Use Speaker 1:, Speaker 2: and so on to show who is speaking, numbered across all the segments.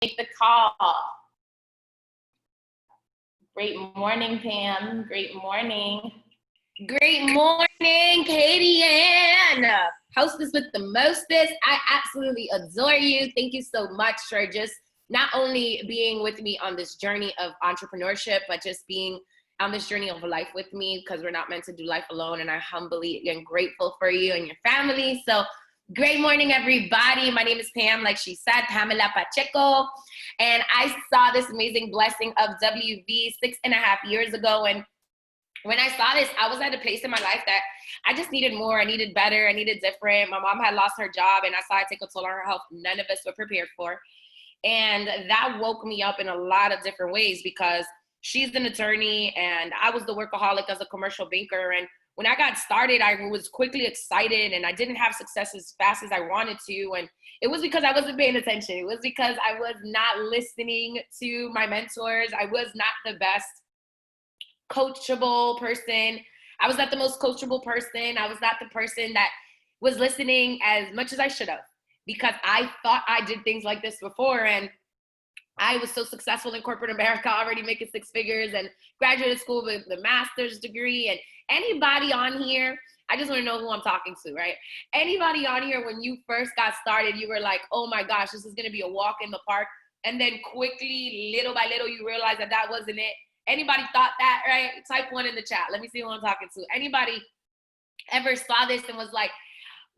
Speaker 1: make the call. Great morning, Pam. Great morning. Great morning, Katie Ann. Hostess with the mostest. I absolutely adore you. Thank you so much for just not only being with me on this journey of entrepreneurship, but just being on this journey of life with me, because we're not meant to do life alone. And I humbly am grateful for you and your family. So great morning, everybody. My name is Pam, like she said, Pamela Pacheco. And I saw this amazing blessing of WV 6.5 years ago. And when I saw this, I was at a place in my life that I just needed more. I needed better. I needed different. My mom had lost her job, and I saw it take a toll on her health. None of us were prepared for. And that woke me up in a lot of different ways, because she's an attorney and I was the workaholic as a commercial banker. And when I got started, I was quickly excited and I didn't have success as fast as I wanted to. And it was because I wasn't paying attention. It was because I was not listening to my mentors. I was not the best coachable person. I was not the most coachable person. I was not the person that was listening as much as I should have, because I thought I did things like this before. And I was so successful in corporate America, already making six figures, and graduated school with the master's degree. And anybody on here, I just want to know who I'm talking to, right? Anybody on here, when you first got started, you were like, oh my gosh, this is going to be a walk in the park. And then quickly, little by little, you realize that that wasn't it. Anybody thought that, right? Type 1 in the chat. Let me see who I'm talking to. Anybody ever saw this and was like,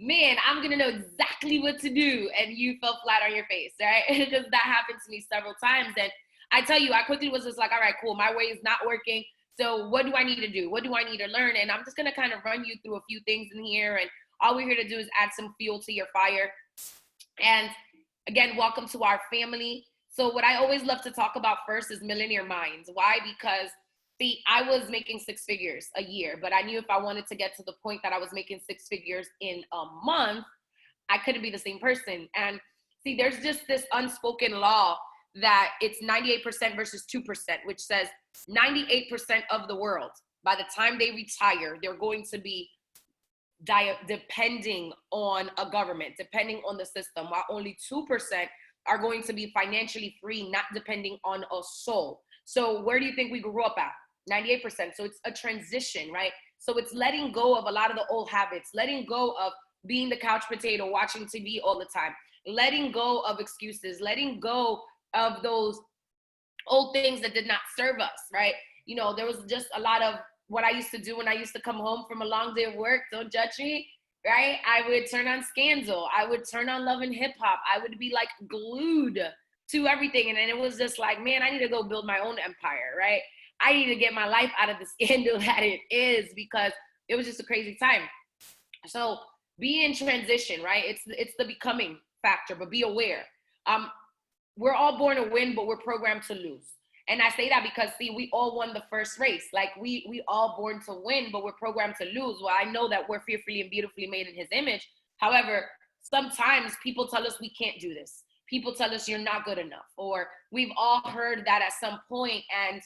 Speaker 1: man, I'm going to know exactly what to do, and you fell flat on your face, right? Because that happened to me several times. And I tell you, I quickly was just like, all right, cool. My way is not working. So what do I need to do? What do I need to learn? And I'm just going to kind of run you through a few things in here. And all we're here to do is add some fuel to your fire. And again, welcome to our family. So what I always love to talk about first is millionaire minds. Why? Because see, I was making six figures a year, but I knew if I wanted to get to the point that I was making six figures in a month, I couldn't be the same person. And see, there's just this unspoken law that it's 98% versus 2%, which says 98% of the world, by the time they retire, they're going to be depending on a government, depending on the system, while only 2% are going to be financially free, not depending on a soul. So where do you think we grew up at? 98%. So it's a transition, right? So it's letting go of a lot of the old habits, letting go of being the couch potato, watching TV all the time, letting go of excuses, letting go of those old things that did not serve us, right? You know, there was just a lot of what I used to do when I used to come home from a long day of work. Don't judge me, right? I would turn on Scandal. I would turn on Love and Hip Hop. I would be like glued to everything. And then it was just like, man, I need to go build my own empire, right? I need to get my life out of the scandal that it is, because it was just a crazy time. So be in transition, right? It's the becoming factor, but be aware. We're all born to win, but we're programmed to lose. And I say that because, see, we all won the first race. Like we all born to win, but we're programmed to lose. Well, I know that we're fearfully and beautifully made in his image. However, sometimes people tell us we can't do this. People tell us you're not good enough, or we've all heard that at some point. And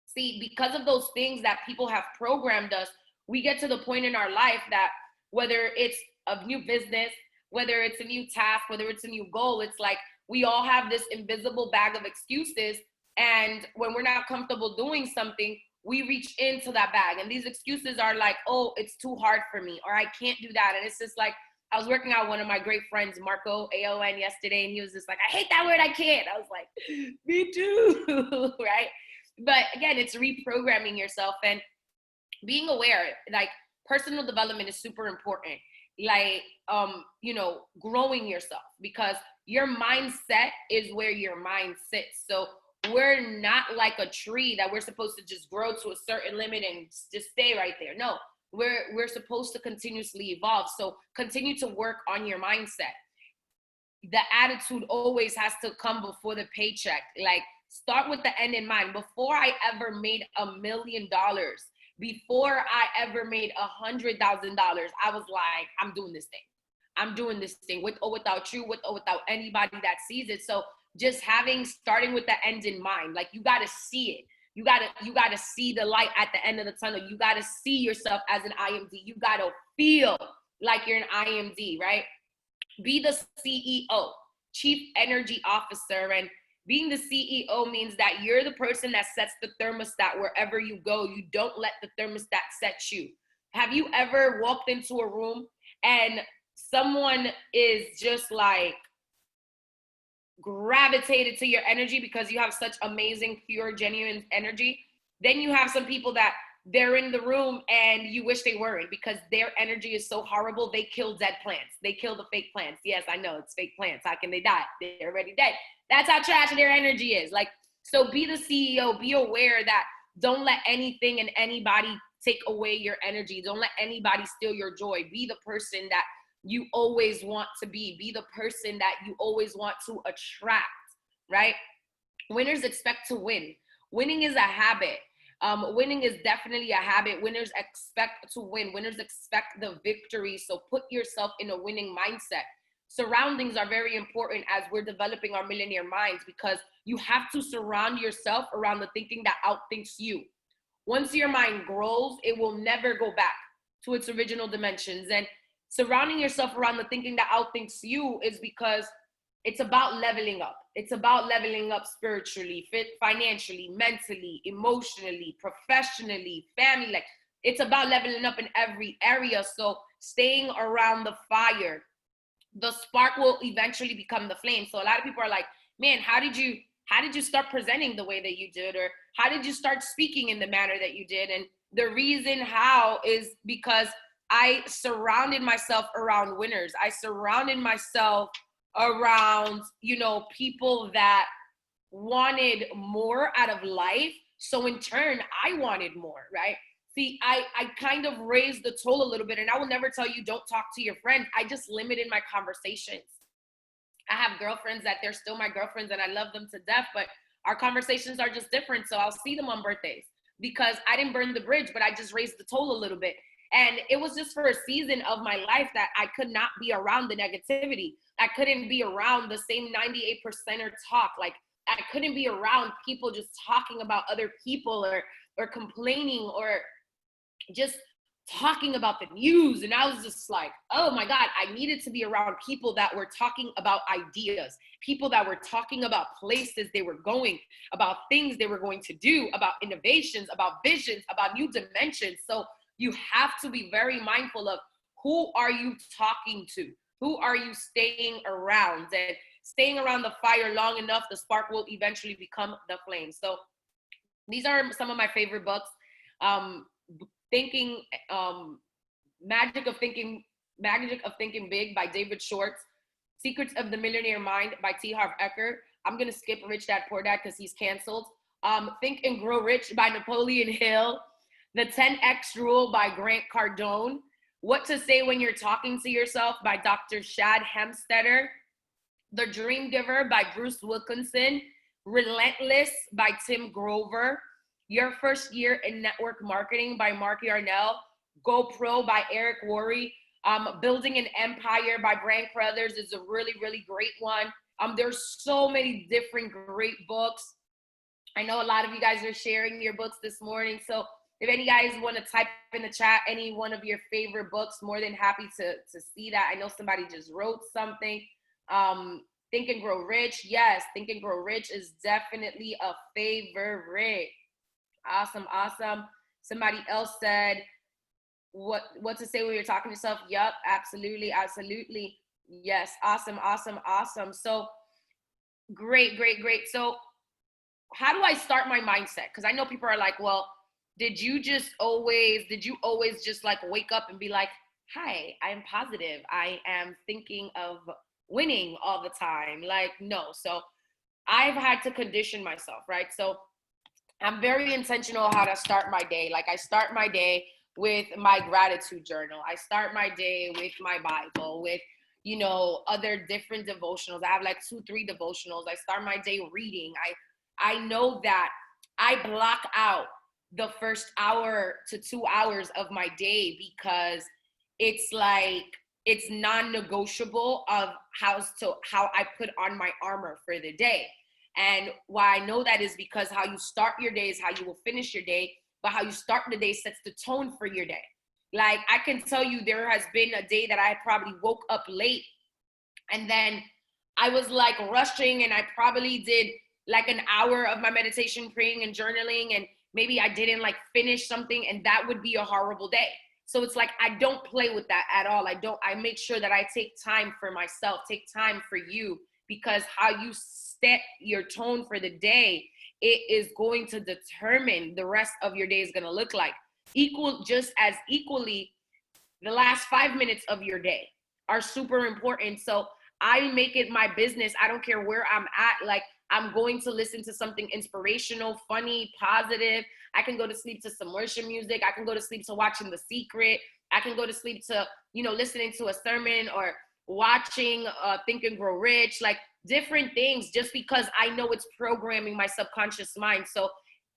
Speaker 1: see, because of those things that people have programmed us, we get to the point in our life that whether it's a new business, whether it's a new task, whether it's a new goal, it's like we all have this invisible bag of excuses. And when we're not comfortable doing something, we reach into that bag. And these excuses are like, oh, it's too hard for me, or I can't do that. And it's just like, I was working out with one of my great friends, Marco, AON, yesterday, and he was just like, I hate that word, I can't. I was like, me too, right? But again, it's reprogramming yourself and being aware. Like, personal development is super important. Like, growing yourself, because your mindset is where your mind sits. So we're not like a tree that we're supposed to just grow to a certain limit and just stay right there. No, we're supposed to continuously evolve. So continue to work on your mindset. The attitude always has to come before the paycheck. Like, start with the end in mind. Before I ever made $1 million, before I ever made $100,000, I was like, I'm doing this thing. I'm doing this thing with or without you, with or without anybody that sees it. So just starting with the end in mind. Like, you got to see it. You got to see the light at the end of the tunnel. You got to see yourself as an IMD. You got to feel like you're an IMD, right? Be the CEO. chief energy officer. And being the CEO means that you're the person that sets the thermostat wherever you go. You don't let the thermostat set you. Have you ever walked into a room and someone is just like gravitated to your energy because you have such amazing, pure, genuine energy? Then you have some people that they're in the room and you wish they weren't because their energy is so horrible. They kill dead plants. They kill the fake plants. Yes, I know it's fake plants. How can they die? They're already dead. That's how trash their energy is. Like, so be the CEO, be aware that don't let anything and anybody take away your energy. Don't let anybody steal your joy. Be the person that you always want to be. Be the person that you always want to attract, right? Winners expect to win. Winning is a habit. Winning is definitely a habit. Winners expect to win. Winners expect the victory. So put yourself in a winning mindset. Surroundings are very important as we're developing our millionaire minds, because you have to surround yourself around the thinking that outthinks you. Once your mind grows, it will never go back to its original dimensions. And surrounding yourself around the thinking that outthinks you is because it's about leveling up. It's about leveling up spiritually, financially, mentally, emotionally, professionally, family. Like, it's about leveling up in every area. So staying around the fire, the spark will eventually become the flame. So a lot of people are like, man, how did you start presenting the way that you did? Or how did you start speaking in the manner that you did? And the reason how is because I surrounded myself around winners. I surrounded myself around, people that wanted more out of life. So in turn, I wanted more, right? See, I kind of raised the toll a little bit, and I will never tell you don't talk to your friend. I just limited my conversations. I have girlfriends that they're still my girlfriends and I love them to death, but our conversations are just different. So I'll see them on birthdays because I didn't burn the bridge, but I just raised the toll a little bit. And it was just for a season of my life that I could not be around the negativity. I couldn't be around the same 98%er talk. Like, I couldn't be around people just talking about other people or complaining or just talking about the news. And I was just like, oh my God, I needed to be around people that were talking about ideas, people that were talking about places they were going, about things they were going to do, about innovations, about visions, about new dimensions. So you have to be very mindful of who are you talking to? Who are you staying around? And staying around the fire long enough, the spark will eventually become the flame. So these are some of my favorite books. Magic of Thinking Big by David Schwartz. Secrets of the Millionaire Mind by T. Harv Eker. I'm going to skip Rich Dad Poor Dad because he's canceled. Think and Grow Rich by Napoleon Hill. The 10X Rule by Grant Cardone. What to Say When You're Talking to Yourself by Dr. Shad Hemstetter. The Dream Giver by Bruce Wilkinson. Relentless by Tim Grover. Your First Year in Network Marketing by Mark Yarnell. Go Pro by Eric Worre. Building an Empire by Brian Carruthers is a really, really great one. There's so many different great books. I know a lot of you guys are sharing your books this morning. So if any guys want to type in the chat any one of your favorite books, more than happy to see that. I know somebody just wrote something. Think and Grow Rich. Yes, Think and Grow Rich is definitely a favorite. Awesome. Somebody else said, what to say when you're talking to yourself? Yup, absolutely. Yes, awesome. So great. So how do I start my mindset? Because I know people are like, well, did you always just like wake up and be like, hi, I am positive. I am thinking of winning all the time? Like, no. So I've had to condition myself, right? So I'm very intentional how to start my day. Like, I start my day with my gratitude journal. I start my day with my Bible, with, other different devotionals. I have like 2-3 devotionals. I start my day reading. I know that I block out the first hour to 2 hours of my day because it's non-negotiable of how I put on my armor for the day. And why I know that is because how you start your day is how you will finish your day, but how you start the day sets the tone for your day. Like, I can tell you there has been a day that I probably woke up late and then I was like rushing, and I probably did like an hour of my meditation, praying and journaling, and maybe I didn't like finish something, and that would be a horrible day. So it's like I don't play with that at all. I make sure that I take time for myself, take time for you, because how you set your tone for the day, it is going to determine the rest of your day is going to look like. Just as equally, the last 5 minutes of your day are super important. So I make it my business. I don't care where I'm at. Like, I'm going to listen to something inspirational, funny, positive. I can go to sleep to some worship music. I can go to sleep to watching The Secret. I can go to sleep to, listening to a sermon, or watching Think and Grow Rich, like different things, just because I know it's programming my subconscious mind. So,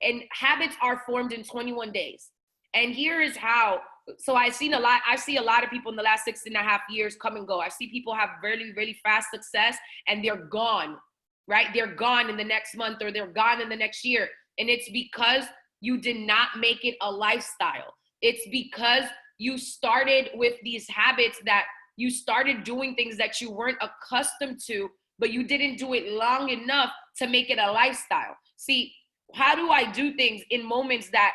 Speaker 1: and habits are formed in 21 days. And here is how. So I see a lot of people in the last 6.5 years come and go. I see people have really, really fast success, and they're gone, right? They're gone in the next month, or they're gone in the next year. And it's because you did not make it a lifestyle. It's because you started with these habits, that you started doing things that you weren't accustomed to, but you didn't do it long enough to make it a lifestyle. See, how do I do things in moments that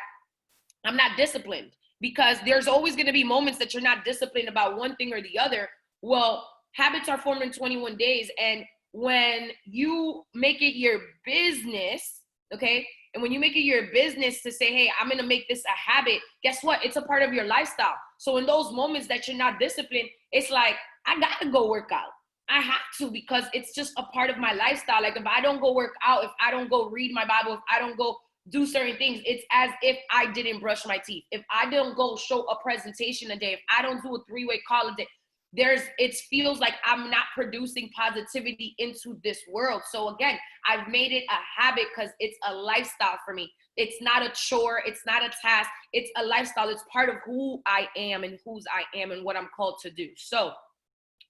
Speaker 1: I'm not disciplined? Because there's always going to be moments that you're not disciplined about one thing or the other. Well, habits are formed in 21 days. And when you make it your business, okay, and when you make it your business to say, hey, I'm going to make this a habit, guess what? It's a part of your lifestyle. So in those moments that you're not disciplined, it's like, I got to go work out. I have to, because it's just a part of my lifestyle. Like, if I don't go work out, if I don't go read my Bible, if I don't go do certain things, it's as if I didn't brush my teeth. If I don't go show a presentation a day, if I don't do a 3-way call a day, it feels like I'm not producing positivity into this world. So again, I've made it a habit because it's a lifestyle for me. It's not a chore. It's not a task. It's a lifestyle. It's part of who I am and whose I am and what I'm called to do. So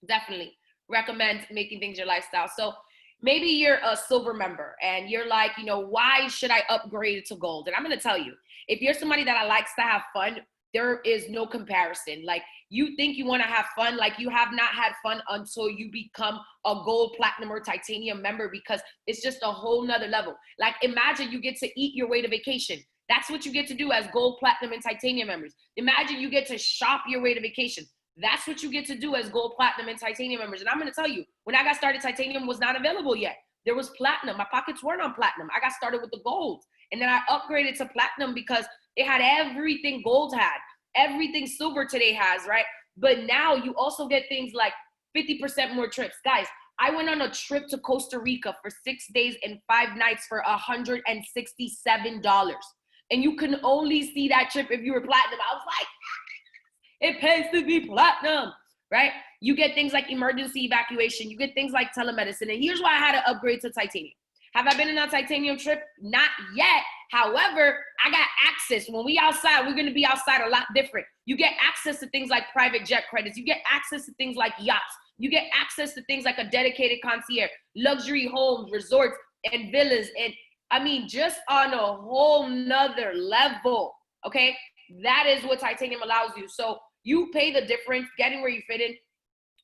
Speaker 1: definitely recommend making things your lifestyle. So maybe you're a silver member and you're like, why should I upgrade to gold? And I'm going to tell you, if you're somebody that likes to have fun, there is no comparison. Like, you think you want to have fun, like you have not had fun until you become a gold, platinum, or titanium member, because it's just a whole nother level. Like, imagine you get to eat your way to vacation. That's what you get to do as gold, platinum, and titanium members. Imagine you get to shop your way to vacation. That's what you get to do as gold, platinum, and titanium members. And I'm going to tell you, when I got started, titanium was not available yet. There was platinum. My pockets weren't on platinum. I got started with the gold. And then I upgraded to platinum because it had everything gold had, everything silver today has, right? But now you also get things like 50% more trips. Guys, I went on a trip to Costa Rica for 6 days and 5 nights for $167. And you can only see that trip if you were platinum. I was like, it pays to be platinum, right? You get things like emergency evacuation. You get things like telemedicine. And here's why I had to upgrade to titanium. Have I been on a titanium trip? Not yet. However, I got access. When we outside, we're going to be outside a lot different. You get access to things like private jet credits. You get access to things like yachts. You get access to things like a dedicated concierge, luxury homes, resorts, and villas. And I mean, just on a whole nother level, okay? That is what titanium allows you. So you pay the difference, getting where you fit in.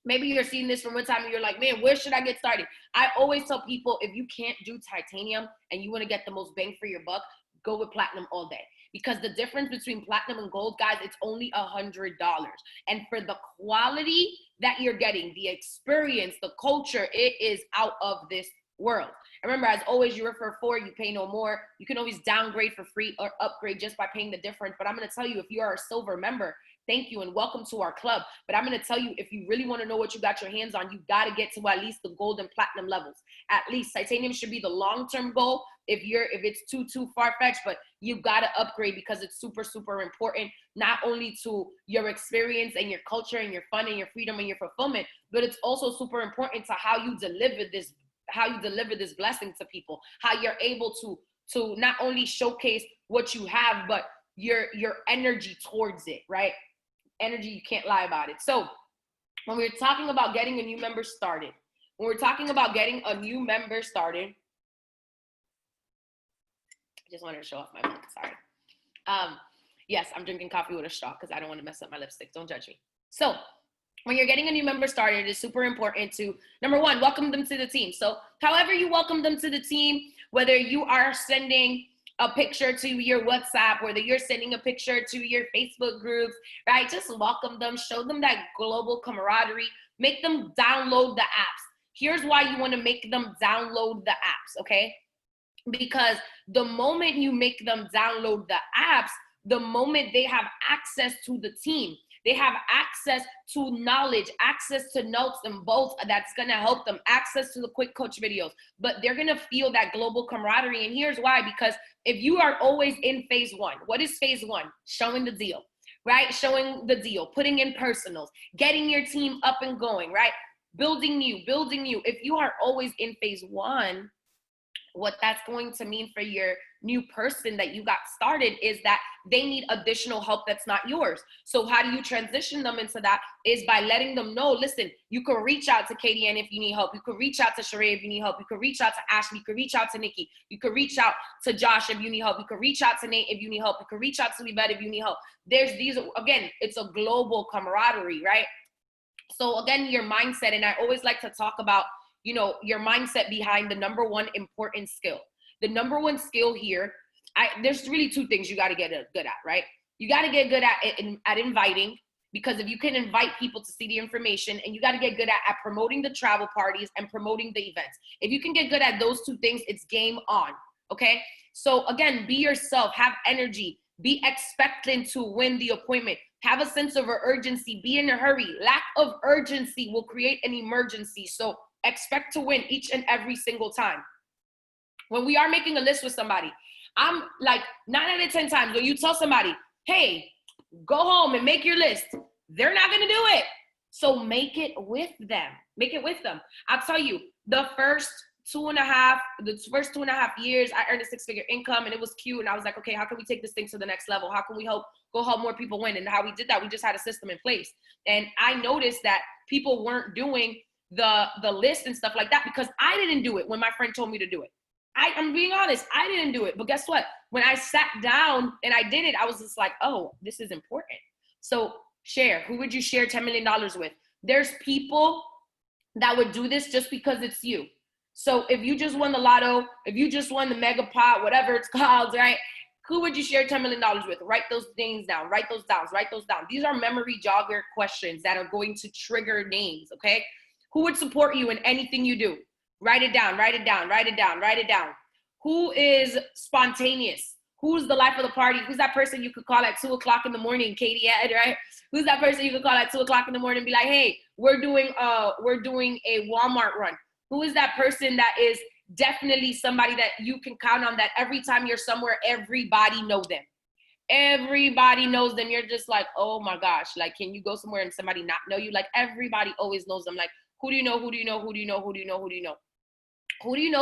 Speaker 1: Maybe you're seeing this from one time and you're like, man, where should I get started? I always tell people, if you can't do titanium and you want to get the most bang for your buck, go with platinum all day. Because the difference between platinum and gold, guys, it's only $100. And for the quality that you're getting, the experience, the culture, it is out of this world. And remember, as always, you refer for, you pay no more. You can always downgrade for free or upgrade just by paying the difference. But I'm going to tell you, if you are a silver member, thank you and welcome to our club. But I'm going to tell you, if you really want to know what you got your hands on, you got to get to at least the gold and platinum levels. At least titanium should be the long-term goal if it's too far-fetched, but you got to upgrade because it's super, super important, not only to your experience and your culture and your fun and your freedom and your fulfillment, but it's also super important to how you deliver this blessing to people, how you're able to not only showcase what you have, but your energy towards it, right? Energy, you can't lie about it. So when we're talking about getting a new member started, I just wanted to show off my milk, sorry. Yes, I'm drinking coffee with a straw because I don't want to mess up my lipstick. Don't judge me. So when you're getting a new member started, it's super important to, number one, welcome them to the team. So however you welcome them to the team, whether you are sending a picture to your WhatsApp, whether you're sending a picture to your Facebook groups, right? Just welcome them, show them that global camaraderie, make them download the apps. Here's why you want to make them download the apps, okay? Because the moment you make them download the apps, the moment they have access to the team, they have access to knowledge, access to notes and bolts that's gonna help them, access to the quick coach videos, but they're gonna feel that global camaraderie. And here's why, because if you are always in phase one, what is phase one? Showing the deal, right? Showing the deal, putting in personals, getting your team up and going, right? Building new. If you are always in phase one, what that's going to mean for your new person that you got started is that they need additional help that's not yours. So how do you transition them into that is by letting them know, listen, you can reach out to KDN if you need help. You can reach out to Sheree if you need help. You can reach out to Ashley. You can reach out to Nikki. You can reach out to Josh if you need help. You can reach out to Nate if you need help. You can reach out to Yvette if you need help. There's these, again, it's a global camaraderie, right? So again, your mindset, and I always like to talk about, you know, your mindset behind the number one important skill. The number one skill here, there's really two things you got to get good at, right? You got to get good at inviting, because if you can invite people to see the information, and you got to get good at promoting the travel parties and promoting the events. If you can get good at those two things, it's game on, okay? So again, be yourself, have energy, be expectant to win the appointment, have a sense of urgency, be in a hurry. Lack of urgency will create an emergency. So expect to win each and every single time. When we are making a list with somebody, I'm like 9 out of 10 times when you tell somebody, hey, go home and make your list, they're not going to do it. So make it with them. Make it with them. I'll tell you, the first 2.5 years, I earned a 6-figure income, and it was cute. And I was like, okay, how can we take this thing to the next level? How can we go help more people win? And how we did that, we just had a system in place. And I noticed that people weren't doing the list and stuff like that because I didn't do it when my friend told me to do it. I'm being honest, I didn't do it. But guess what? When I sat down and I did it, I was just like, oh, this is important. So share. Who would you share $10 million with? There's people that would do this just because it's you. So if you just won the lotto, if you just won the mega pot, whatever it's called, right? Who would you share $10 million with? Write those things down. Write those down. These are memory jogger questions that are going to trigger names, okay? Who would support you in anything you do? Write it down. Who is spontaneous? Who's the life of the party? Who's that person you could call at 2 o'clock in the morning, Katie, right? Who's that person you could call at 2 o'clock in the morning and be like, hey, we're doing a Walmart run. Who is that person that is definitely somebody that you can count on, that every time you're somewhere, everybody knows them? Everybody knows them. You're just like, oh my gosh, like, can you go somewhere and somebody not know you? Like, everybody always knows them. Like, who do you know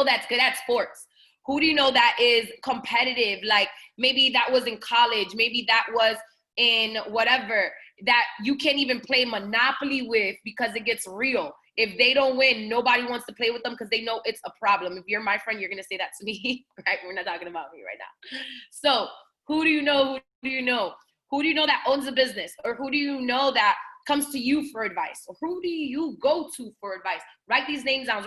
Speaker 1: that's good at sports? Who do you know that is competitive? Like, maybe that was in college, maybe that was in whatever, that you can't even play Monopoly with because it gets real. If they don't win, nobody wants to play with them because they know it's a problem. If you're my friend, you're going to say that to me, right? We're not talking about me right now. So who do you know? Who do you know that owns a business? Or who do you know that comes to you for advice? Or who do you go to for advice? Write these names down.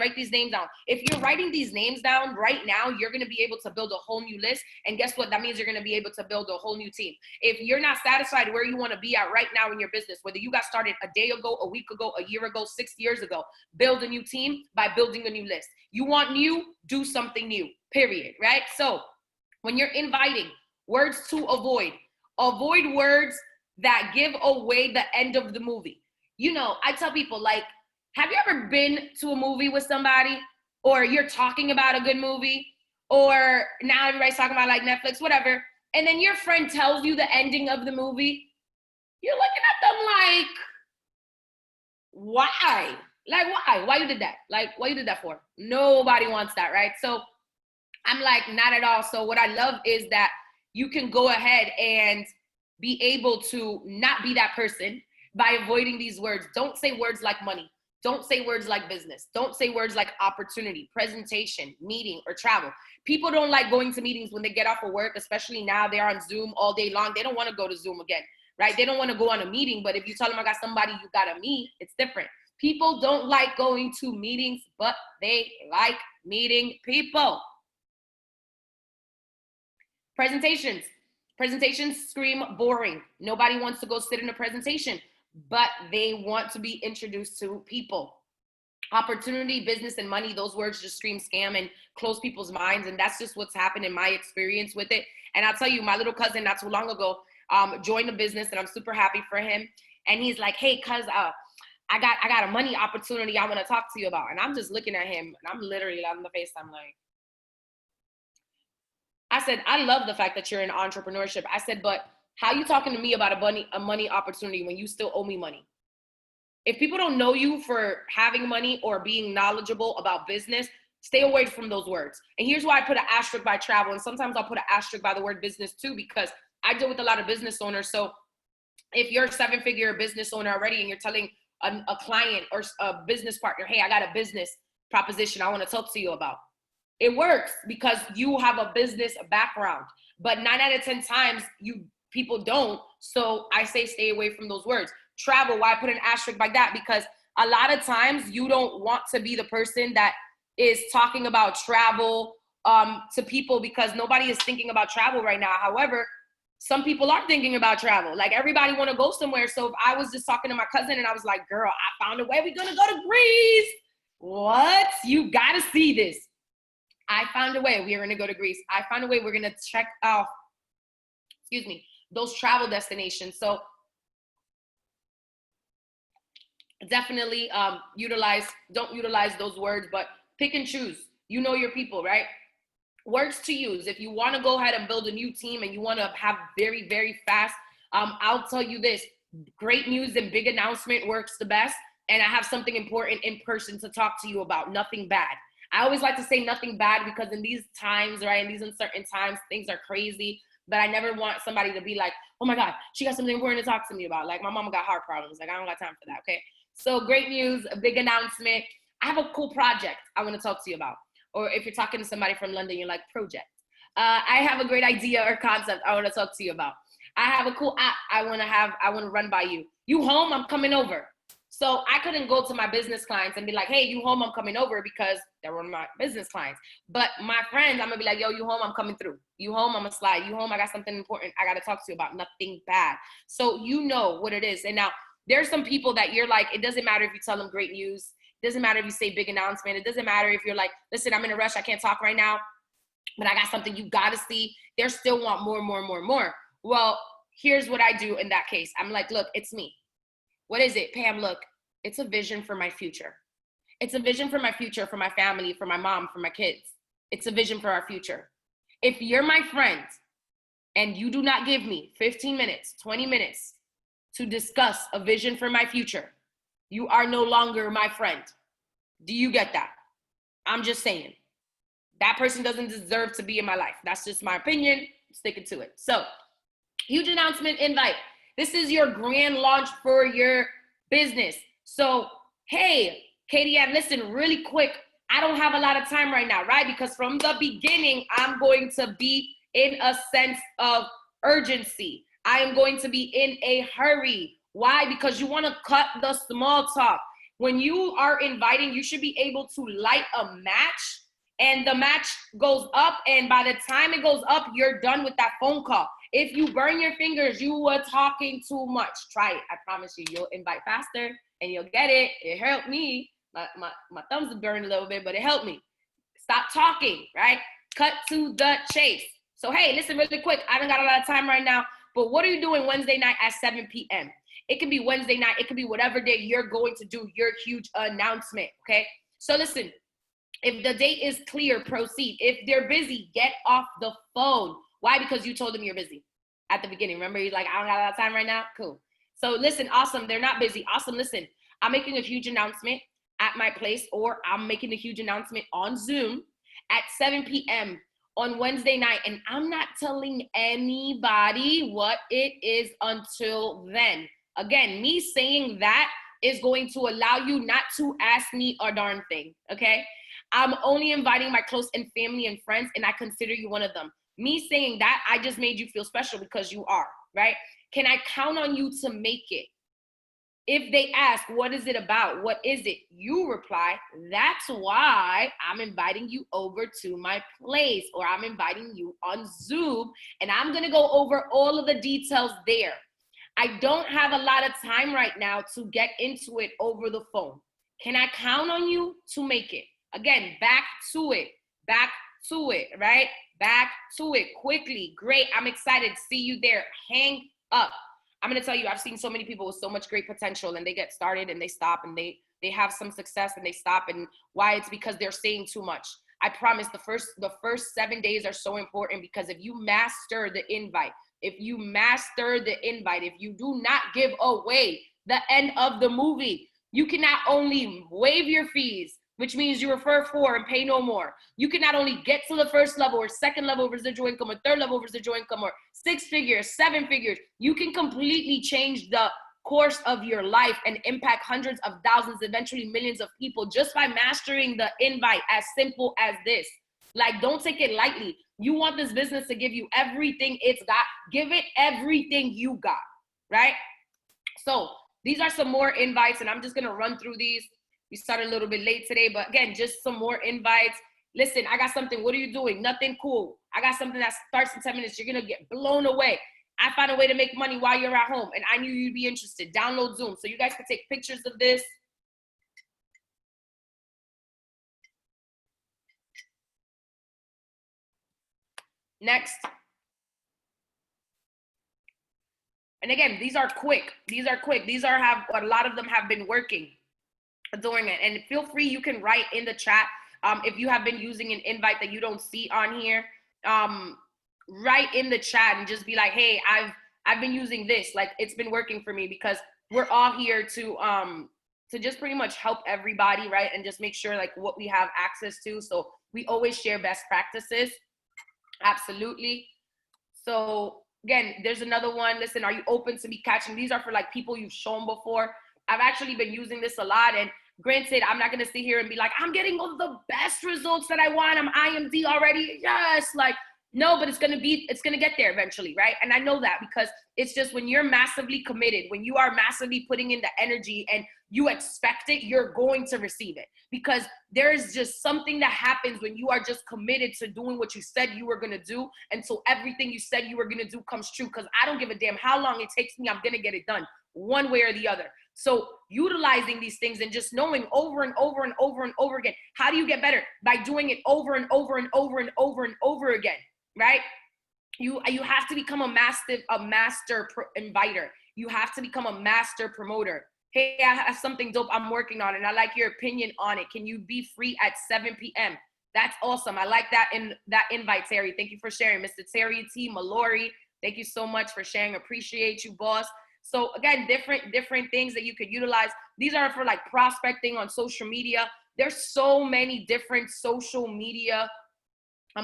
Speaker 1: If you're writing these names down right now, you're going to be able to build a whole new list. And guess what? That means you're going to be able to build a whole new team. If you're not satisfied where you want to be at right now in your business, whether you got started a day ago, a week ago, a year ago, 6 years ago, build a new team by building a new list. You want new, do something new, period, right? So when you're inviting, words to avoid words that give away the end of the movie. You know, I tell people, like, have you ever been to a movie with somebody, or you're talking about a good movie, or now everybody's talking about like Netflix, whatever, and then your friend tells you the ending of the movie? You're looking at them like, why? Like, why? Why you did that? Like, what you did that for? Nobody wants that, right? So I'm like, not at all. So what I love is that you can go ahead and be able to not be that person by avoiding these words. Don't say words like money. Don't say words like business. Don't say words like opportunity, presentation, meeting, or travel. People don't like going to meetings when they get off of work, especially now they're on Zoom all day long. They don't want to go to Zoom again. right? They don't want to go on a meeting, but if you tell them I got somebody you got to meet, it's different. People don't like going to meetings, but they like meeting people. Presentations. Presentations scream boring. Nobody wants to go sit in a presentation, but they want to be introduced to people. Opportunity, business, and money, those words just scream scam and close people's minds. And that's just what's happened in my experience with it. And I'll tell you, my little cousin not too long ago joined a business, and I'm super happy for him. And he's like, hey, cuz I got a money opportunity I want to talk to you about. And I'm just looking at him, and I'm literally on the face. I'm like, I said, I love the fact that you're in entrepreneurship. I said, but how you talking to me about a money opportunity when you still owe me money? If people don't know you for having money or being knowledgeable about business, stay away from those words. And here's why I put an asterisk by travel. And sometimes I'll put an asterisk by the word business too, because I deal with a lot of business owners. So if you're a 7-figure business owner already and you're telling a client or a business partner, hey, I got a business proposition I want to talk to you about. It works because you have a business background, but 9 out of 10 times people don't. So I say stay away from those words. Travel, why I put an asterisk by that? Because a lot of times you don't want to be the person that is talking about travel to people, because nobody is thinking about travel right now. However, some people are thinking about travel. Like everybody want to go somewhere. So if I was just talking to my cousin and I was like, girl, I found a way. We're going to go to Greece. What? You got to see this. I found a way. We are going to go to Greece. I found a way. We're going to check out, those travel destinations. So definitely don't utilize those words, but pick and choose. You know your people, right? Words to use. If you want to go ahead and build a new team and you want to have very, very fast, I'll tell you this, great news and big announcement works the best. And I have something important in person to talk to you about, nothing bad. I always like to say nothing bad because in these times, right, in these uncertain times, things are crazy. But I never want somebody to be like, oh my God, she got something important to talk to me about. Like my mama got heart problems. Like I don't got time for that, okay? So great news, a big announcement. I have a cool project I want to talk to you about. Or if you're talking to somebody from London, you're like, project. I have a great idea or concept I want to talk to you about. I have a cool app I want to run by you. You home? I'm coming over. So I couldn't go to my business clients and be like, hey, you home? I'm coming over, because they were my business clients. But my friends, I'm going to be like, yo, you home? I'm coming through. You home? I'm going to slide. You home? I got something important I got to talk to you about. Nothing bad. So you know what it is. And now there's some people that you're like, it doesn't matter if you tell them great news. It doesn't matter if you say big announcement. It doesn't matter if you're like, listen, I'm in a rush. I can't talk right now, but I got something you got to see. They still want more. Well, here's what I do in that case. I'm like, look, it's me. What is it? Pam, look, it's a vision for my future. It's a vision for my future, for my family, for my mom, for my kids. It's a vision for our future. If you're my friend and you do not give me 15 minutes, 20 minutes to discuss a vision for my future, you are no longer my friend. Do you get that? I'm just saying. That person doesn't deserve to be in my life. That's just my opinion. I'm sticking to it. So, huge announcement, invite. This is your grand launch for your business. So, hey, Katie, and listen, really quick. I don't have a lot of time right now, right? Because from the beginning, I'm going to be in a sense of urgency. I am going to be in a hurry. Why? Because you want to cut the small talk. When you are inviting, you should be able to light a match, and the match goes up, and by the time it goes up, you're done with that phone call. If you burn your fingers, you were talking too much. Try it. I promise you, you'll invite faster and you'll get it. It helped me. My thumbs burned a little bit, but it helped me. Stop talking, right? Cut to the chase. So, hey, listen really quick. I don't got a lot of time right now, but what are you doing Wednesday night at 7 p.m.? It can be Wednesday night. It can be whatever day you're going to do your huge announcement, okay? So listen, if the date is clear, proceed. If they're busy, get off the phone. Why? Because you told them you're busy at the beginning. Remember, you're like, I don't got a lot of time right now? Cool. So listen, awesome. They're not busy. Awesome. Listen, I'm making a huge announcement at my place, or I'm making a huge announcement on Zoom at 7 p.m. on Wednesday night. And I'm not telling anybody what it is until then. Again, me saying that is going to allow you not to ask me a darn thing, okay? I'm only inviting my close and family and friends, and I consider you one of them. Me saying that, I just made you feel special because you are. right? Can I count on you to make it? If they ask, what is it about? What is it? You reply, that's why I'm inviting you over to my place, or I'm inviting you on Zoom, and I'm going to go over all of the details there. I don't have a lot of time right now to get into it over the phone. Can I count on you to make it? Again, back to it, right? Back to it quickly. Great. I'm excited. See you there. Hang up. I'm going to tell you, I've seen so many people with so much great potential, and they get started and they stop, and they have some success and they stop. And why? It's because they're saying too much. I promise the first 7 days are so important, because if you master the invite, if you do not give away the end of the movie, you can not only waive your fees, which means you refer for and pay no more. You can not only get to the first level or second level of residual income or third level of residual income or 6 figures, 7 figures. You can completely change the course of your life and impact hundreds of thousands, eventually millions of people, just by mastering the invite. As simple as this. Like, don't take it lightly. You want this business to give you everything it's got. Give it everything you got, right? So these are some more invites, and I'm just going to run through these. We started a little bit late today, but again, just some more invites. Listen, I got something. What are you doing? Nothing. Cool. I got something that starts in 10 minutes. You're going to get blown away. I found a way to make money while you're at home, and I knew you'd be interested. Download Zoom. So you guys can take pictures of this. Next. And again, these are quick. These have a lot of them have been working during it. And feel free, you can write in the chat if you have been using an invite that you don't see on here. Write in the chat and just be like, hey, I've been using this. Like, it's been working for me, because we're all here to just pretty much help everybody, right? And just make sure like what we have access to. So we always share best practices. Absolutely. So again, there's another one. Listen, are you open to me catching? These are for like people you've shown before. I've actually been using this a lot. And granted, I'm not going to sit here and be like, I'm getting all the best results that I want. I'm IMD already. Yes. Like, no, but it's going to get there eventually. Right. And I know that, because it's just when you're massively committed, when you are massively putting in the energy and you expect it, you're going to receive it, because there's just something that happens when you are just committed to doing what you said you were going to do. And so everything you said you were going to do comes true, because I don't give a damn how long it takes me. I'm going to get it done one way or the other. So utilizing these things and just knowing over and over and over and over again. How do you get better? By doing it over and over and over and over and over again, right? You have to become a master inviter. You have to become a master promoter. Hey, I have something dope I'm working on, and I like your opinion on it. Can you be free at 7 p.m.? That's awesome. I like that invite, Terry. Thank you for sharing. Mr. Terry T. Mallory, thank you so much for sharing. Appreciate you, boss. So again, different things that you could utilize. These are for like prospecting on social media. There's so many different social media.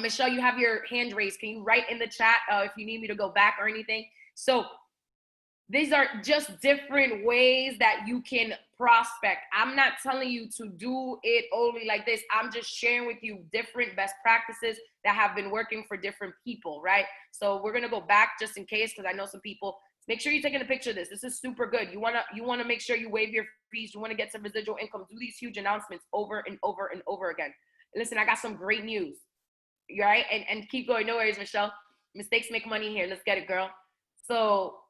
Speaker 1: Michelle, you have your hand raised. Can you write in the chat if you need me to go back or anything? So these are just different ways that you can prospect. I'm not telling you to do it only like this. I'm just sharing with you different best practices that have been working for different people, right? So we're gonna go back just in case, because I know some people. Make sure you're taking a picture of this. This is super good. You wanna make sure you waive your fees. You wanna get some residual income. Do these huge announcements over and over and over again. Listen, I got some great news. Right? And keep going. No worries, Michelle. Mistakes make money here. Let's get it, girl. So,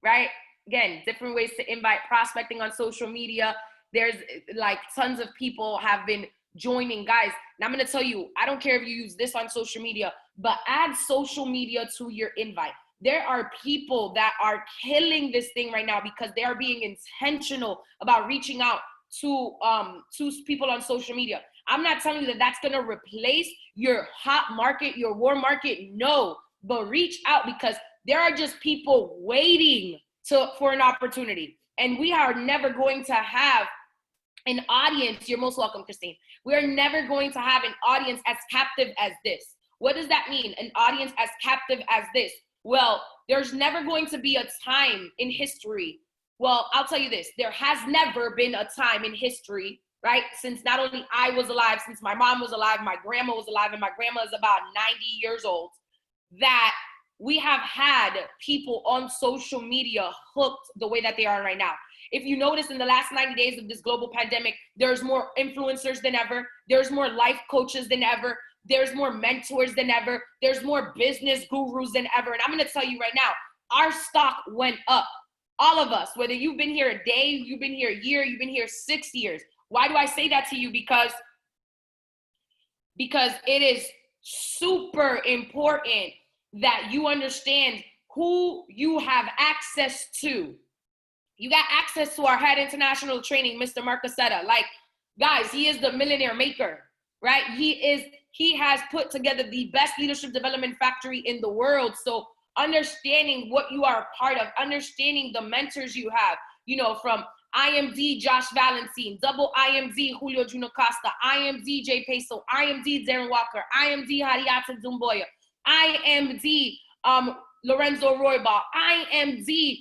Speaker 1: right? Again, different ways to invite. Prospecting on social media. There's like tons of people have been joining, guys. And I'm going to tell you, I don't care if you use this on social media, but add social media to your invite. There are people that are killing this thing right now because they are being intentional about reaching out to people on social media. I'm not telling you that that's going to replace your hot market, your warm market. No, but reach out, because there are just people waiting for an opportunity. And we are never going to have an audience. You're most welcome, Christine. We are never going to have an audience as captive as this. What does that mean? An audience as captive as this? Well, there's never going to be a time in history. Well, I'll tell you this. There has never been a time in history, right? Since not only I was alive, since my mom was alive, my grandma was alive, and my grandma is about 90 years old, that we have had people on social media hooked the way that they are right now. If you notice, in the last 90 days of this global pandemic, there's more influencers than ever. There's more life coaches than ever. There's more mentors than ever. There's more business gurus than ever. And I'm going to tell you right now, our stock went up. All of us, whether you've been here a day, you've been here a year, you've been here 6 years. Why do I say that to you? Because it is super important that you understand who you have access to. You got access to our head international training, Mr. Marcosetta. Like, guys, he is the millionaire maker, right? He has put together the best leadership development factory in the world. So understanding what you are a part of, understanding the mentors you have, you know, from IMD Josh Valentine, double IMD Julio Juno Costa, IMD Jay Peso, IMD Darren Walker, IMD Hariata Dumboya, IMD Lorenzo Roybal, IMD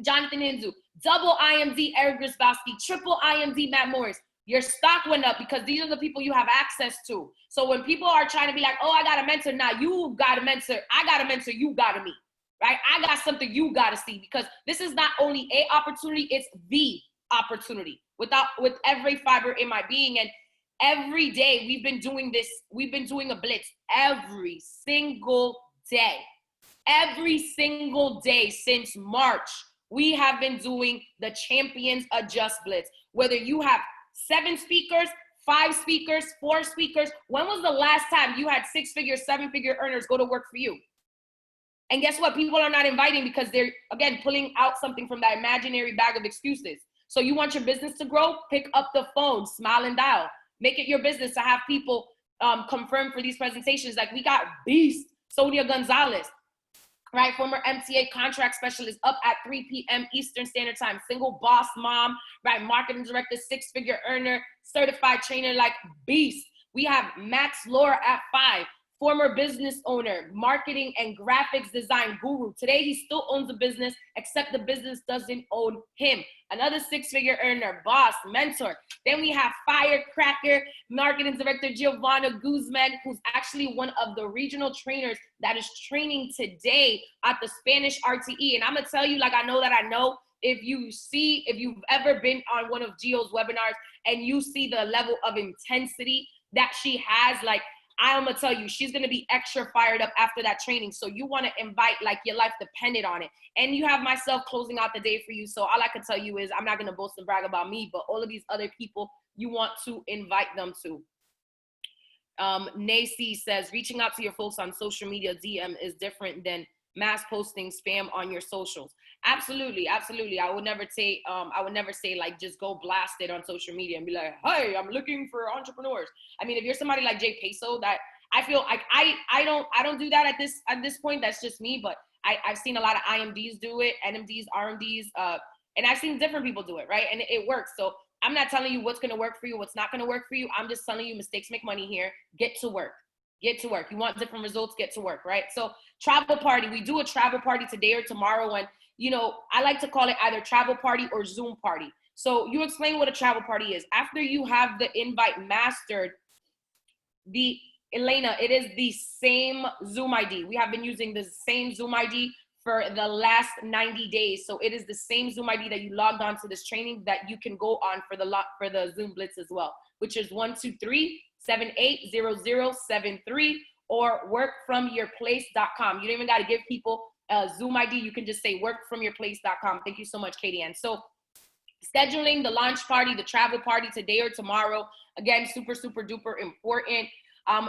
Speaker 1: Jonathan Hindu, double IMD Eric Grisbowski, triple IMD Matt Morris. Your stock went up because these are the people you have access to. So when people are trying to be like, oh, I got a mentor, now you got a mentor, I got a mentor, you got to meet, right? I got something you got to see, because this is not only a opportunity, it's the opportunity with every fiber in my being. And every day we've been doing this, we've been doing a blitz every single day. Every single day since March, we have been doing the Champions Adjust Blitz. Whether you have 7 speakers, 5 speakers, 4 speakers, when was the last time you had 6-figure, 7-figure earners go to work for you? And guess what? People are not inviting because they're, again, pulling out something from that imaginary bag of excuses. So you want your business to grow? Pick up the phone, smile and dial. Make it your business to have people confirm for these presentations. Like, we got Beast, Sonia Gonzalez, right? Former MTA contract specialist, up at 3 p.m. Eastern Standard Time. Single boss mom, right? Marketing director, 6-figure earner, certified trainer, like Beast. We have Max Laura at 5. Former business owner, marketing and graphics design guru. Today, he still owns a business, except the business doesn't own him. Another 6-figure earner, boss, mentor. Then we have firecracker, marketing director, Giovanna Guzman, who's actually one of the regional trainers that is training today at the Spanish RTE. And I'm going to tell you, like, I know, if you've ever been on one of Gio's webinars and you see the level of intensity that she has, like, I'm going to tell you, she's going to be extra fired up after that training. So you want to invite, like, your life depended on it. And you have myself closing out the day for you. So all I can tell you is, I'm not going to boast and brag about me, but all of these other people, you want to invite them to. Nacy says, reaching out to your folks on social media DM is different than mass posting spam on your socials. Absolutely. I would never say like, just go blast it on social media and be like, hey, I'm looking for entrepreneurs. I mean, if you're somebody like Jay Peso, that I feel like I don't do that at this point. That's just me. But I've seen a lot of IMDs do it, NMDs, RMDs, and I've seen different people do it, right? And it works. So I'm not telling you what's going to work for you, what's not going to work for you. I'm just telling you, mistakes make money here. Get to work. You want different results, get to work, right? So travel party, we do a travel party today or tomorrow. And, you know, I like to call it either travel party or Zoom party. So you explain what a travel party is. After you have the invite mastered, Elena, it is the same Zoom ID. We have been using the same Zoom ID for the last 90 days. So it is the same Zoom ID that you logged on to this training that you can go on for the Zoom Blitz as well, which is 123-780073 or workfromyourplace.com. You don't even got to give people a Zoom ID. You can just say workfromyourplace.com. Thank you so much, Katie Ann. So scheduling the launch party, the travel party today or tomorrow, again, super, super duper important.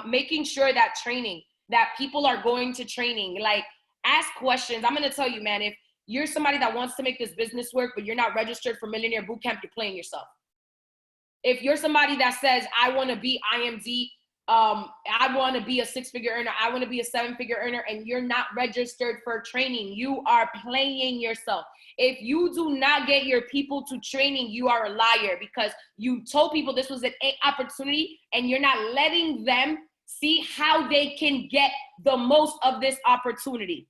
Speaker 1: Making sure that training, that people are going to training, like, ask questions. I'm going to tell you, man, if you're somebody that wants to make this business work, but you're not registered for Millionaire Bootcamp, you're playing yourself. If you're somebody that says, I want to be IMD, I want to be a 6-figure earner, I want to be a 7-figure earner, and you're not registered for training, you are playing yourself. If you do not get your people to training, you are a liar, because you told people this was an opportunity and you're not letting them see how they can get the most of this opportunity.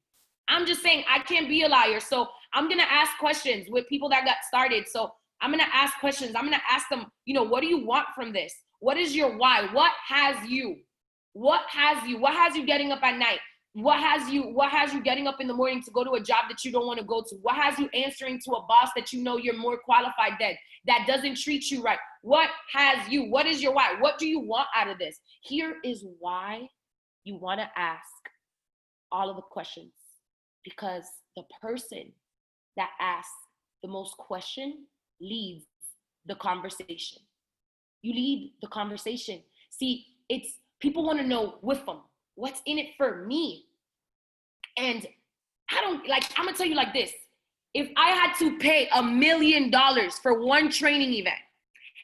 Speaker 1: I'm just saying, I can't be a liar. So I'm going to ask questions with people that got started. So I'm going to ask questions. I'm going to ask them, you know, what do you want from this? What is your why? What has you? What has you getting up at night? What has you getting up in the morning to go to a job that you don't want to go to? What has you answering to a boss that you know you're more qualified than, that doesn't treat you right? What is your why? What do you want out of this? Here is why you want to ask all of the questions, because the person that asks the most question leads the conversation. You lead the conversation. See, it's people want to know with them, what's in it for me? And I'm gonna tell you like this. If I had to pay $1 million for one training event,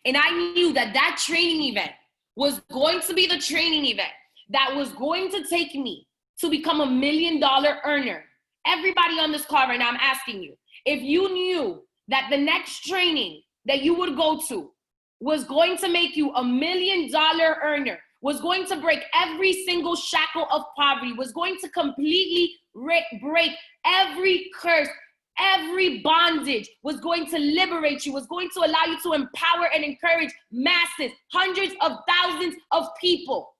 Speaker 1: and I knew that training event was going to be the training event that was going to take me to become $1 million earner, everybody on this call right now, I'm asking you, if you knew that the next training that you would go to was going to make you $1 million earner, was going to break every single shackle of poverty, was going to completely break every curse, every bondage, was going to liberate you, was going to allow you to empower and encourage masses, hundreds of thousands of people,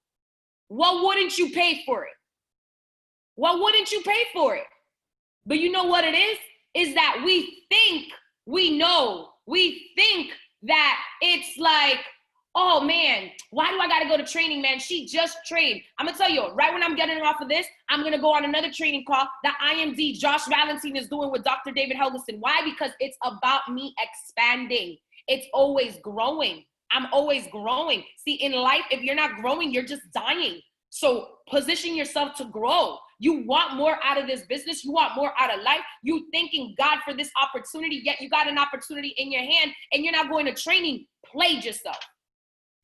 Speaker 1: what wouldn't you pay for it? What wouldn't you pay for it? But you know what it is that we think we know. We think that it's like, oh man, why do I gotta go to training, man? She just trained. I'm gonna tell you, right when I'm getting off of this, I'm gonna go on another training call that IMD Josh Valentine is doing with Dr. David Helgeson. Why? Because it's about me expanding. It's always growing. I'm always growing. See, in life, if you're not growing, you're just dying. So position yourself to grow. You want more out of this business. You want more out of life. You thanking God for this opportunity, yet you got an opportunity in your hand and you're not going to training. Played yourself.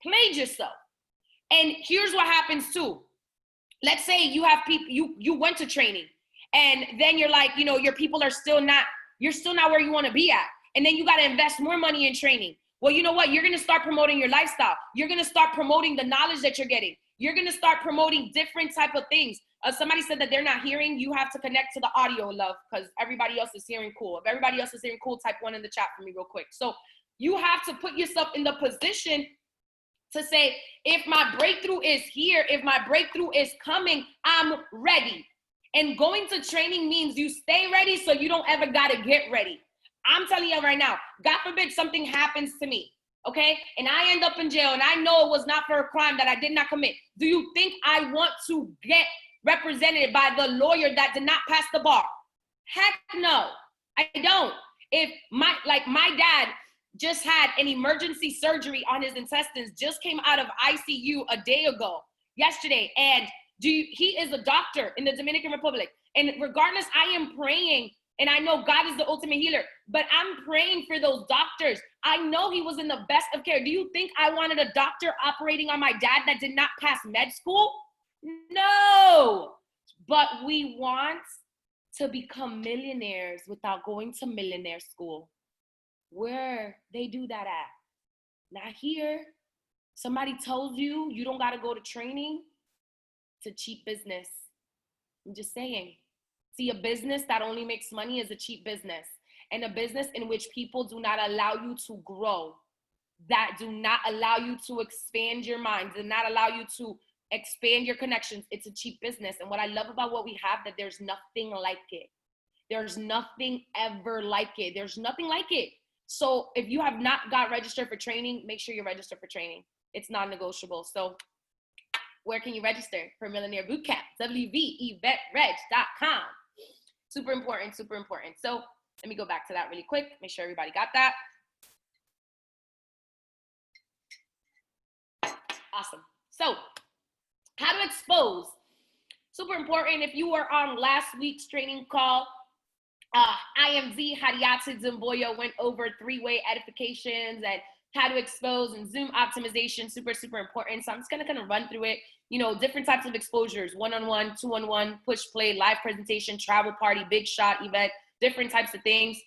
Speaker 1: Played yourself. And here's what happens too. Let's say you have people, you went to training and then you're like, your people are you're still not where you want to be at. And then you got to invest more money in training. Well, you know what? You're going to start promoting your lifestyle. You're going to start promoting the knowledge that you're getting. You're going to start promoting different type of things. Somebody said that they're not hearing. You have to connect to the audio, love, because everybody else is hearing cool. If everybody else is hearing cool, type 1 in the chat for me real quick. So you have to put yourself in the position to say, if my breakthrough is here, if my breakthrough is coming, I'm ready. And going to training means you stay ready so you don't ever got to get ready. I'm telling you right now, God forbid something happens to me, okay? And I end up in jail and I know it was not for a crime that I did not commit. Do you think I want to get represented by the lawyer that did not pass the bar? Heck no, I don't. If my dad just had an emergency surgery on his intestines, just came out of ICU a day ago, yesterday, and he is a doctor in the Dominican Republic. And regardless, I am praying, and I know God is the ultimate healer, but I'm praying for those doctors. I know he was in the best of care. Do you think I wanted a doctor operating on my dad that did not pass med school? No, but we want to become millionaires without going to millionaire school. Where they do that at? Not here. Somebody told you you don't got to go to training. It's a cheap business. I'm just saying. See, a business that only makes money is a cheap business. And a business in which people do not allow you to grow, that do not allow you to expand your mind, do not allow you to expand your connections, it's a cheap business. And what I love about what we have, that there's nothing like it. There's nothing ever like it. There's nothing like it. So if you have not got registered for training, make sure you're registered for training. It's non-negotiable. So where can you register? For Millionaire Bootcamp, wveventreg.com. Super important, super important. So let me go back to that really quick. Make sure everybody got that. Awesome. So how to expose. Super important. If you were on last week's training call, IMZ Hadiati Zimboyo went over 3-way edifications and how to expose and Zoom optimization. Super, super important. So I'm just going to kind of run through it. Different types of exposures, 1-on-1, 2-on-1, push play, live presentation, travel party, big shot event, different types of things.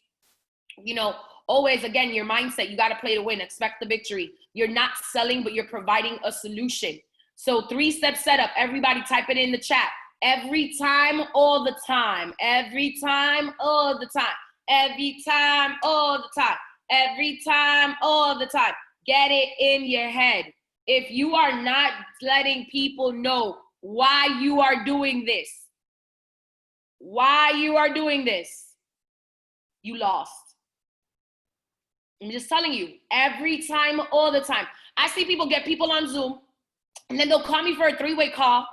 Speaker 1: Always, again, your mindset, you got to play to win, expect the victory. You're not selling, but you're providing a solution. So 3-step setup, everybody type it in the chat. Every time, all the time. Every time, all the time. Every time, all the time. Every time, all the time. Get it in your head. If you are not letting people know why you are doing this, why you are doing this, you lost. I'm just telling you, every time, all the time. I see people get people on Zoom, and then they'll call me for a 3-way call.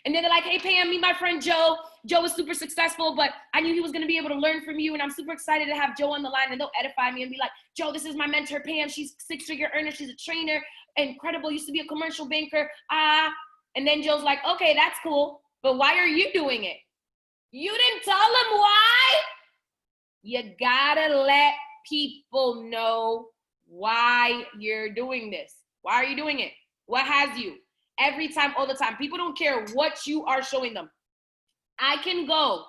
Speaker 1: And then they're like, hey, Pam, meet my friend Joe. Joe is super successful, but I knew he was going to be able to learn from you. And I'm super excited to have Joe on the line. And they'll edify me and be like, Joe, this is my mentor, Pam. She's a 6-figure earner. She's a trainer. Incredible. Used to be a commercial banker. And then Joe's like, okay, that's cool. But why are you doing it? You didn't tell them why? You got to let people know why you're doing this. Why are you doing it? What has you? Every time, all the time. People don't care what you are showing them. I can go,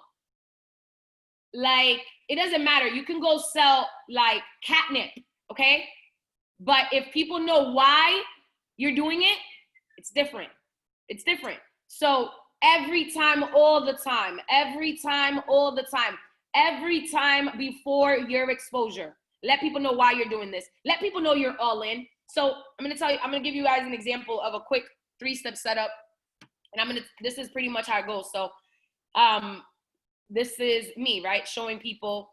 Speaker 1: like, it doesn't matter. You can go sell, like, catnip, okay? But if people know why you're doing it, it's different. It's different. So every time, all the time, every time, all the time, every time before your exposure, let people know why you're doing this. Let people know you're all in. So I'm going to give you guys an example of a quick 3-step setup. And this is pretty much how it goes. So this is me, right? Showing people.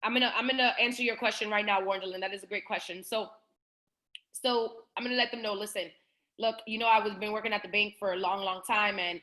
Speaker 1: I'm gonna answer your question right now, Warndalyn. That is a great question. So I'm gonna let them know, listen, look, I've been working at the bank for a long, long time. And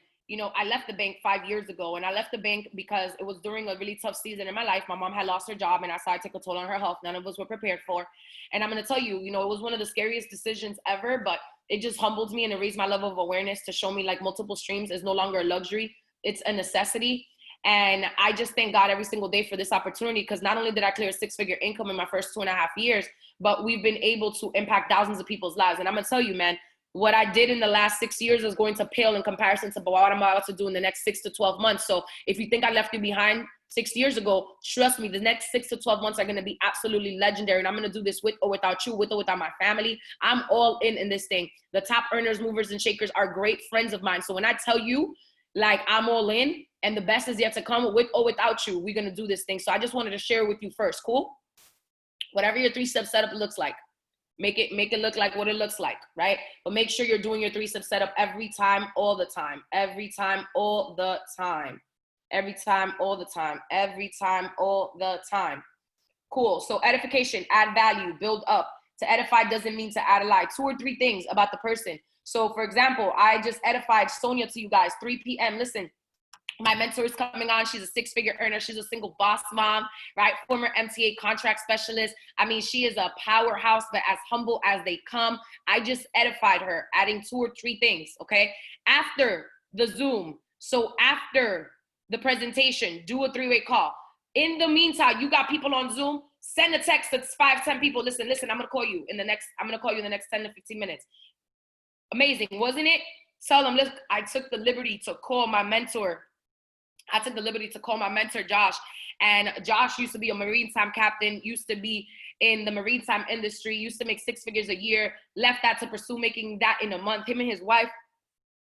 Speaker 1: I left the bank 5 years ago, and I left the bank because it was during a really tough season in my life. My mom had lost her job, and I saw it take a toll on her health. None of us were prepared for. And I'm going to tell you, it was one of the scariest decisions ever, but it just humbled me and it raised my level of awareness to show me like multiple streams is no longer a luxury. It's a necessity. And I just thank God every single day for this opportunity, because not only did I clear a 6-figure income in my first 2.5 years, but we've been able to impact thousands of people's lives. And I'm going to tell you, man, what I did in the last 6 years is going to pale in comparison to what I'm about to do in the next 6 to 12 months. So if you think I left you behind 6 years ago, trust me, the next 6 to 12 months are going to be absolutely legendary. And I'm going to do this with or without you, with or without my family. I'm all in this thing. The top earners, movers, and shakers are great friends of mine. So when I tell you, like, I'm all in and the best is yet to come, with or without you, we're going to do this thing. So I just wanted to share with you first. Cool? Whatever your 3-step setup looks like. Make it look like what it looks like, right? But make sure you're doing your 3-step setup every time, all the time. Every time, all the time. Every time, all the time. Every time, all the time. Cool. So edification, add value, build up. To edify doesn't mean to add a lie. 2 or 3 things about the person. So for example, I just edified Sonia to you guys, 3 p.m. Listen, my mentor is coming on. She's a 6-figure earner. She's a single boss mom, right? Former MTA contract specialist. I mean, she is a powerhouse, but as humble as they come. I just edified her, adding 2 or 3 things, okay? After the Zoom, so after the presentation, do a 3-way call. In the meantime, you got people on Zoom, send a text to 5, 10 people. Listen, I'm going to call you in the next 10 to 15 minutes. Amazing, wasn't it? Tell them, look, I took the liberty to call my mentor. Josh. And Josh used to be a maritime captain, used to be in the maritime industry, used to make 6 figures a year, left that to pursue making that in a month. Him and his wife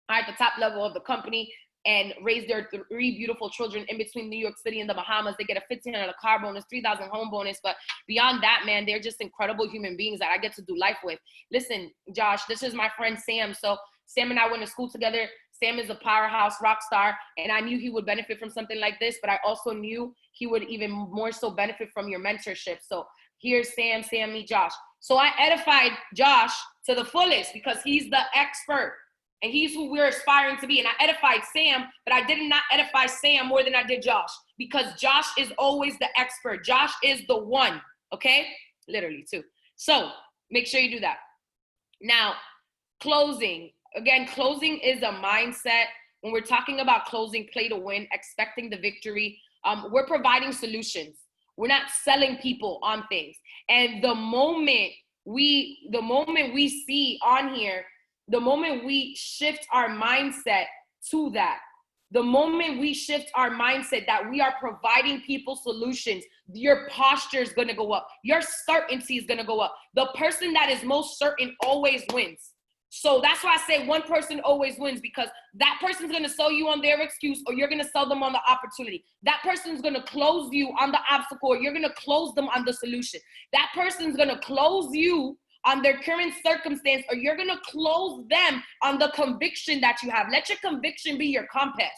Speaker 1: are at the top level of the company and raised their 3 beautiful children in between New York City and the Bahamas. They get a $1,500 car bonus, $3,000 home bonus. But beyond that, man, they're just incredible human beings that I get to do life with. Listen, Josh, this is my friend Sam. So Sam and I went to school together. Sam is a powerhouse rock star, and I knew he would benefit from something like this, but I also knew he would even more so benefit from your mentorship. So here's Sam, meet Josh. So I edified Josh to the fullest because he's the expert, and he's who we're aspiring to be. And I edified Sam, but I did not edify Sam more than I did Josh, because Josh is always the expert. Josh is the one, okay? Literally, too. So make sure you do that. Now, closing. Again, closing is a mindset. When we're talking about closing, play to win, expecting the victory, we're providing solutions. We're not selling people on things. And the moment we see on here, the moment we shift our mindset to that, the moment we shift our mindset that we are providing people solutions, your posture is going to go up. Your certainty is going to go up. The person that is most certain always wins. So that's why I say one person always wins, because that person's going to sell you on their excuse, or you're going to sell them on the opportunity. That person's going to close you on the obstacle, or you're going to close them on the solution. That person's going to close you on their current circumstance, or you're going to close them on the conviction that you have. Let your conviction be your compass,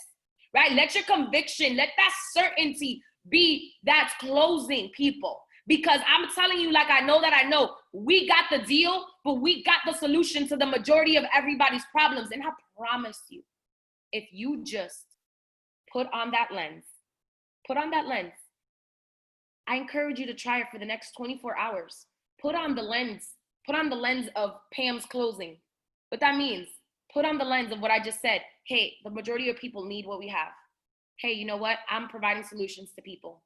Speaker 1: right? Let your conviction, let that certainty be that's closing people. Because I'm telling you, like I know, we got the deal, but we got the solution to the majority of everybody's problems. And I promise you, if you just put on that lens, I encourage you to try it for the next 24 hours. Put on the lens of Pam's closing. What that means, put on the lens of what I just said. Hey, the majority of people need what we have. Hey, you know what? I'm providing solutions to people.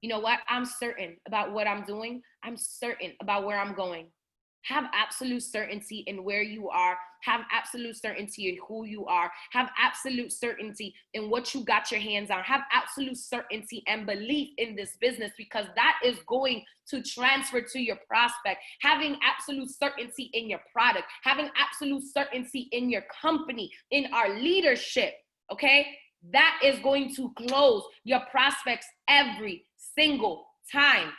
Speaker 1: You know what? I'm certain about what I'm doing. I'm certain about where I'm going. Have absolute certainty in where you are. Have absolute certainty in who you are. Have absolute certainty in what you got your hands on. Have absolute certainty and belief in this business, because that is going to transfer to your prospect. Having absolute certainty in your product. Having absolute certainty in your company, in our leadership, okay? That is going to close your prospects every single time.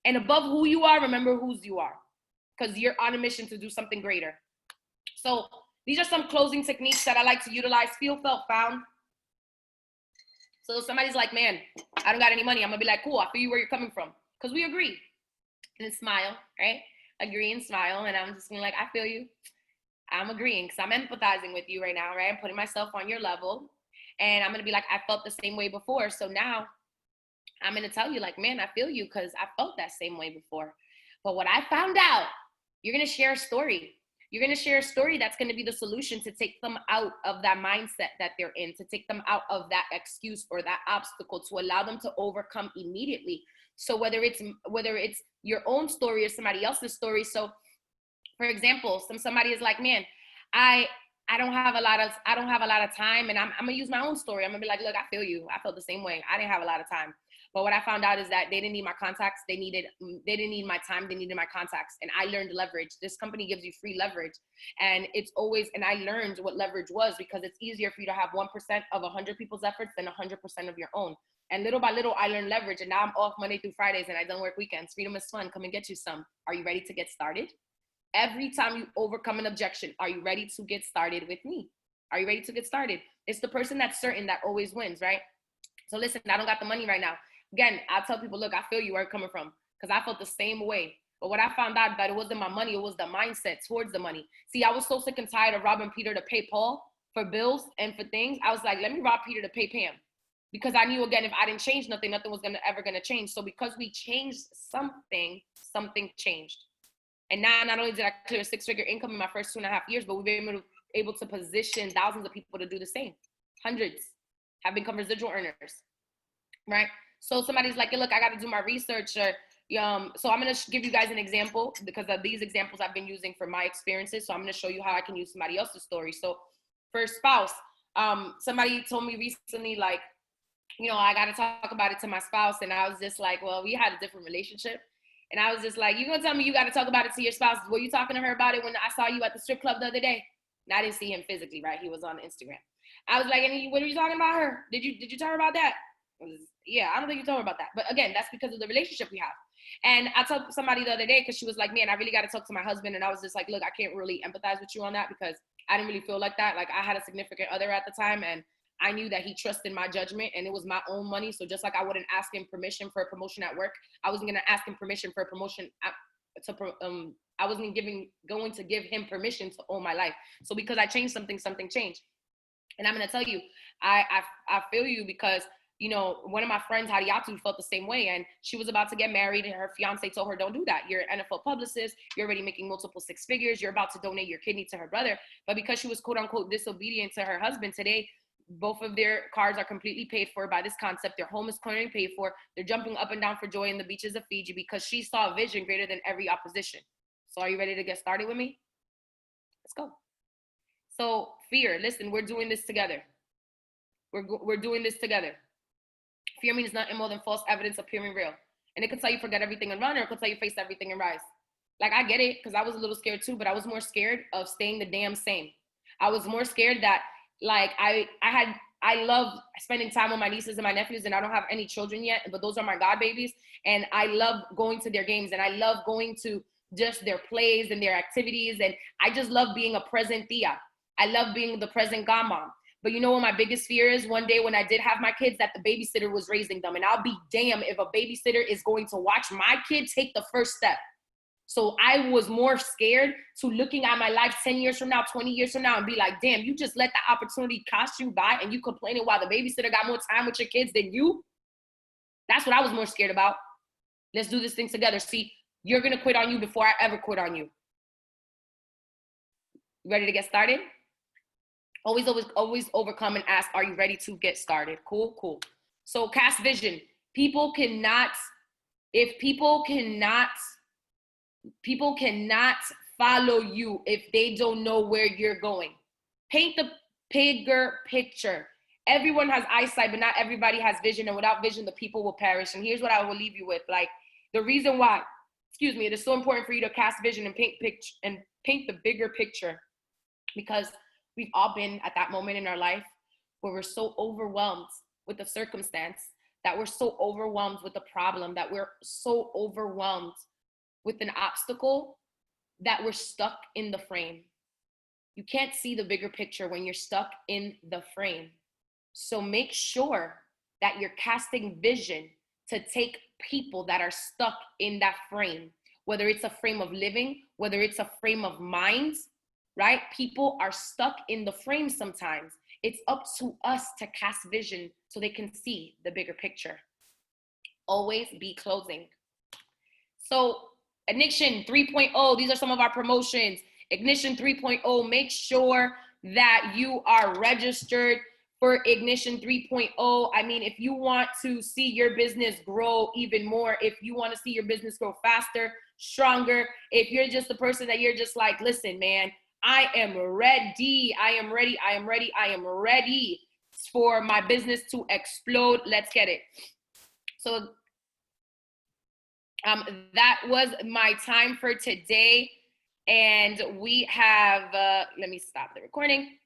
Speaker 1: And above who you are, remember whose you are, because you're on a mission to do something greater. So these are some closing techniques that I like to utilize. Feel, felt, found. So if somebody's like, man, I don't got any money, I'm gonna be like, cool, I feel you where you're coming from, because we agree. And smile, right? Agree and smile. And I'm just gonna like, I feel you. I'm agreeing because I'm empathizing with you right now, right? I'm putting myself on your level. And I'm gonna be like, I felt the same way before. So now I'm gonna tell you, like, man, I feel you, because I felt that same way before. But what I found out, you're gonna share a story. You're gonna share a story that's gonna be the solution to take them out of that mindset that they're in, to take them out of that excuse or that obstacle, to allow them to overcome immediately. So whether it's your own story or somebody else's story. So for example, somebody is like, man, I don't have a lot of time, and I'm gonna use my own story. I'm gonna be like, look, I feel you. I felt the same way. I didn't have a lot of time. But what I found out is that they didn't need my contacts. They didn't need my time. They needed my contacts. And I learned leverage. This company gives you free leverage. And I learned what leverage was, because it's easier for you to have 1% of 100 people's efforts than 100% of your own. And little by little, I learned leverage. And now I'm off Monday through Fridays, and I don't work weekends. Freedom is fun. Come and get you some. Are you ready to get started? Every time you overcome an objection, are you ready to get started with me? Are you ready to get started? It's the person that's certain that always wins, right? So listen, I don't got the money right now. Again, I tell people, look, I feel you where you're coming from, because I felt the same way. But what I found out, that it wasn't my money, it was the mindset towards the money. See, I was so sick and tired of robbing Peter to pay Paul for bills and for things. I was like, let me rob Peter to pay Pam. Because I knew, again, if I didn't change nothing, nothing was ever gonna change. So because we changed something changed. And now, not only did I clear a 6-figure income in my first 2.5 years, but we've been able to position thousands of people to do the same. Hundreds have become residual earners, right? So somebody's like, hey, look, I got to do my research. Or, so I'm going to give you guys an example, because of these examples I've been using for my experiences. So I'm going to show you how I can use somebody else's story. So for a spouse, somebody told me recently, like, I got to talk about it to my spouse. And I was just like, well, we had a different relationship. And I was just like, you gonna tell me you got to talk about it to your spouse? Were you talking to her about it when I saw you at the strip club the other day? And I didn't see him physically, right? He was on Instagram. I was like, what are you talking about her? Did you tell her about that? Yeah, I don't think you told her about that. But again, that's because of the relationship we have. And I told somebody the other day, because she was like, man, I really got to talk to my husband. And I was just like, look, I can't really empathize with you on that, because I didn't really feel like that. Like, I had a significant other at the time, and I knew that he trusted my judgment, and it was my own money. So just like I wouldn't ask him permission for a promotion at work, I wasn't going to ask him permission for a promotion I wasn't going to give him permission to own my life. So because I changed something changed. And I'm going to tell you, I feel you, because one of my friends, Hadiatu, felt the same way, and she was about to get married, and her fiance told her, don't do that. You're an NFL publicist. You're already making multiple 6 figures. You're about to donate your kidney to her brother. But because she was quote unquote disobedient to her husband, today, both of their cars are completely paid for by this concept. Their home is currently paid for. They're jumping up and down for joy in the beaches of Fiji, because she saw a vision greater than every opposition. So are you ready to get started with me? Let's go. So fear, listen, we're doing this together. We're doing this together. Fear means nothing more than false evidence appearing real. And it could tell you forget everything and run, or it could tell you face everything and rise. Like, I get it, because I was a little scared too, but I was more scared of staying the damn same. I was more scared that, like, I love spending time with my nieces and my nephews, and I don't have any children yet, but those are my God babies. And I love going to their games, and I love going to just their plays and their activities. And I just love being a present tia. I love being the present godmom. But you know what my biggest fear is? One day when I did have my kids, that the babysitter was raising them. And I'll be damned if a babysitter is going to watch my kid take the first step. So I was more scared to looking at my life 10 years from now, 20 years from now, and be like, damn, you just let the opportunity cost you by and you complaining while the babysitter got more time with your kids than you. That's what I was more scared about. Let's do this thing together. See, you're going to quit on you before I ever quit on you. Ready to get started? Always overcome and ask, are you ready to get started? Cool. So cast vision. People cannot follow you if they don't know where you're going. Paint the bigger picture. Everyone has eyesight, but not everybody has vision. And without vision, the people will perish. And here's what I will leave you with. Like, the reason why, it is so important for you to cast vision and paint the bigger picture, because we've all been at that moment in our life where we're so overwhelmed with the circumstance, that we're so overwhelmed with the problem, that we're so overwhelmed with an obstacle, that we're stuck in the frame. You can't see the bigger picture when you're stuck in the frame. So make sure that you're casting vision to take people that are stuck in that frame, whether it's a frame of living, whether it's a frame of mind, right? People are stuck in the frame sometimes. It's up to us to cast vision so they can see the bigger picture. Always be closing. So Ignition 3.0, these are some of our promotions. Ignition 3.0, make sure that you are registered for Ignition 3.0. I mean, if you want to see your business grow even more, if you want to see your business grow faster, stronger, if you're just the person that you're just like, listen, man, I am ready for my business to explode. Let's get it. So that was my time for today. And we have, let me stop the recording.